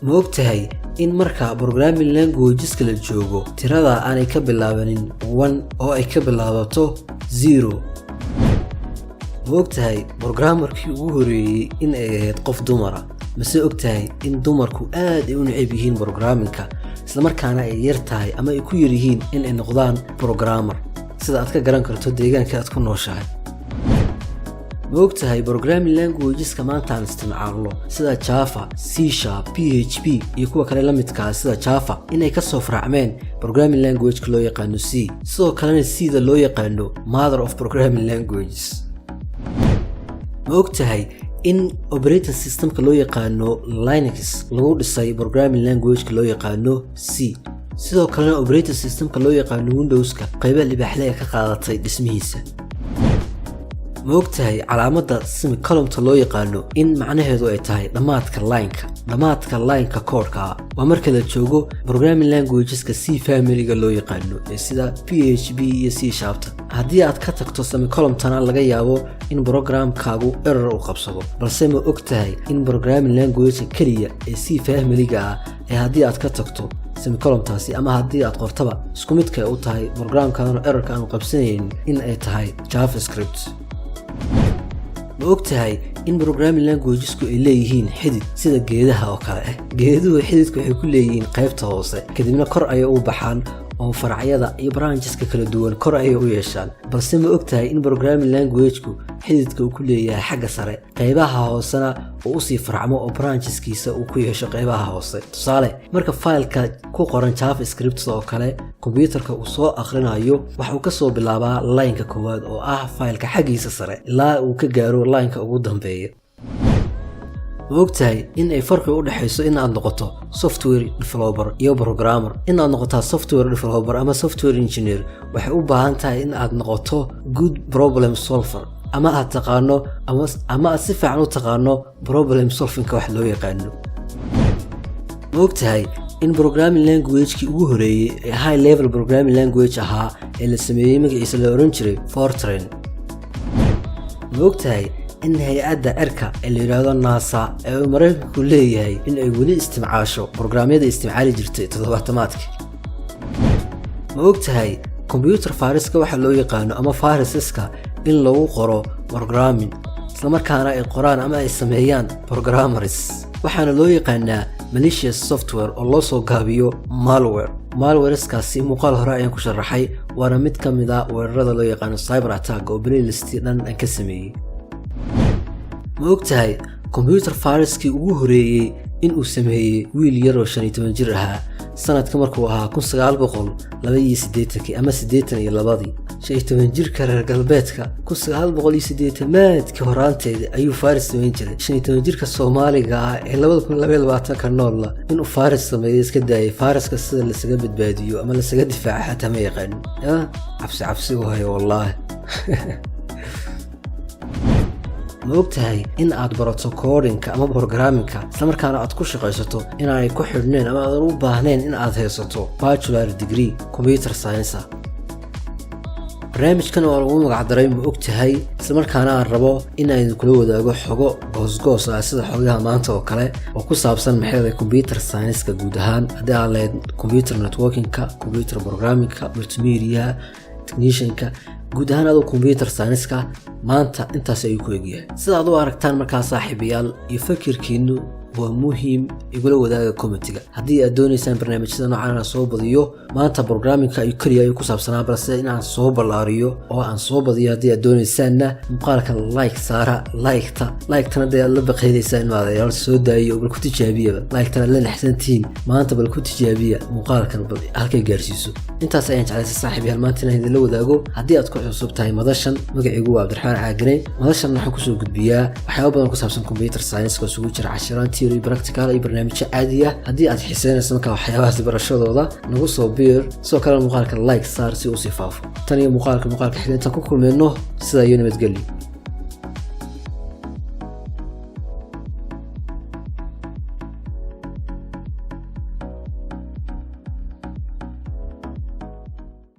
ma ogtahay in marka programming languages kala joogo tirada aanay ka bilaabanin 1 oo ay ka bilaabato 0 ma ogtahay programmerkii ugu horeeyay in ay ahayd qof dumara mase ogtahay in dumarku aad ay u neceb yihiin programmingka isla markaana ay yar tahay ama ay ku yar yihiin in ay noqdaan programmer sida aad ka garan karto deegaanka aad ku nooshahay ma ogtahay programming languageska maanta aan isticmaalno sida Java, C#, PHP iyo kuwa kale la midka ah sida Java inay ka soo faracmeen programming language loo yaqaano C sidoo kalena C da loo yaqaano mother of programming languages ma ogtahay in operating systemka loo yaqaano Linux lagu dhisay programming language loo yaqaano C sidoo kalena operating systemka loo yaqaano Windows-ka qaybo libaaxley ka qaadatay dhismihiisa ma ogtahay calaamadda semicolon-ta loo yaqaano in macnaheedu ay tahay dhamaadka line-ka code-ka waa marka la joogo programming languageska C family-ga loo yaqaano ee sida PHP iyo C#. haddii aad ka tagto semicolon-tana laga yaabo in programkaagu error u qabsado balse ma ogtahay in programming language kaliya ee C family-ga ee haddii aad ka tagto semicolon-taasi ama haddii aad qortaba isku midka u tahay programkaana errorka aan qabsanayn in ay tahay JavaScript ma ogtahay in programming languagesku ay leeyihiin xidid sida geedaha oo kale geeduhu xididku waxay ku leeyihiin qaybta hoose kadibna kor ayay u baxaan oo faracyada iyo brancheska kala duwan kor ayay u yeeshaan balse ma ogtahay in programming languageku xididka uu ku leeyahay xagga sare qaybaha hoosena uu u sii farcmo oo brancheskiisa uu ku yeesho qaybaha hoose tusaale marka fileka ku qoran JavaScript oo kale computerka uu soo akhrinayo waxa uu ka soo bilaabaa line-ka koowaad oo ah fileka xaggiisa sare ilaa uu ka gaaro line-ka ugu dambeeya ma ogtahay in ay farqi u dhaxayso in aad noqoto software developer iyo programmer in aad noqotaa software developer ama software engineer waxay u baahan tahay in aad noqoto good problem solver ama aad taqaano ama aad si fiican u taqaano problem solving-ka wax loo yaqaano ma ogtahay in programming language-kii ugu horeeyay ee high level programming language ahaa ee la sameeyay magaciisa la oran jiray Fortran ma ogtahay in hay'adda cirka ee la yiraahdo NASA ee Mareykanku leeyahay in ay weli isticmaasho programyada isticmaali jirtay 70-maadkii ma ogtahay computer viruska waxa loo yaqaano ama viruseska in lagu qoro programming isla markaana ay qoraan ama ay sameeyaan programmers waxaana loo yaqaanaa malicious software oo loo soo gaabiyo malwareskaasi muuqaal hore ayaan ku sharaxay waana mid ka mid ah weerarada loo yaqaano cyber attack oo playlist dhan aan ka sameeyay ma ogtahay computer viruskii ugu horeeyay in uu sameeyay wiil yar oo 15 jir ahaa sanadka markuu ahaa 1982 ama 82 15 jirka reer galbeedka 1980 horaanteeda ayuu virus sameyn jiray 15 jirka Soomaaliga ah ee 2022 ka nool inuu virus sameeyo iska daayay viruska sida la isaga badbaadiyo ama la isaga difaaco xataa ma yaqaan cabsi wahay wallahi ma ogtahay in aad barato codingka ama programmingka isla markaana aad ku shaqaysato inaanay ku xidhneen ama aadan u baahnayn in aad haysato bachelor degree computer science barnaamijkan oo lagu magac daray ma ogtahay isla markaana aan rabo in aan kula wadaago xogo goos ah sida xogaha maanta oo kale oo ku saabsan maxay computer science-ka guud ahaan haddii aad leedahay computer networking-ka computer programming-ka multimedia technician-ka guud ahaan adoo computer science-ka maanta intaas ayuu ku egyahay sida aad u aragtaan markaa saaxiibayaal iyo fakirkiinu waa muhiim igula wadaaga commentiga haddii aad doonaysaan barnaamijyada noocan aan soo badiyo maanta programmingka ay kaliya ay ku saabsanaa balse in aan soo ballaariyo oo aan soo badiyo haddii aad doonaysaanna muuqaalka like saara like-tana dee aad la baqaynaysaan maadayaal soo daayo bal ku tijaabiya like-tana la naxsantiin maanta bal ku tijaabiya muuqaalkan bal halkay gaarsiiso intaas ayaan jeclaysay saaxiibayaal maanta inaan idinla wadaago haddii aad ku cusub tahay madashan magacaygu waa Cabdiraxmaan Caagane madashan waxaan kusoo gudbiyaa waxyaabo badan ku saabsan computer science-ka isugu jira casharaan theory practical iyo barnaamijyo caadi ah haddii aad xiiseynayso markaa waxyaabahaas barashadooda nagu soo biir sidoo kale muuqaalka like saar si uu si faafo tan iyo muuqaalka xigta ku kulmeyno sida iyo nabadgelyo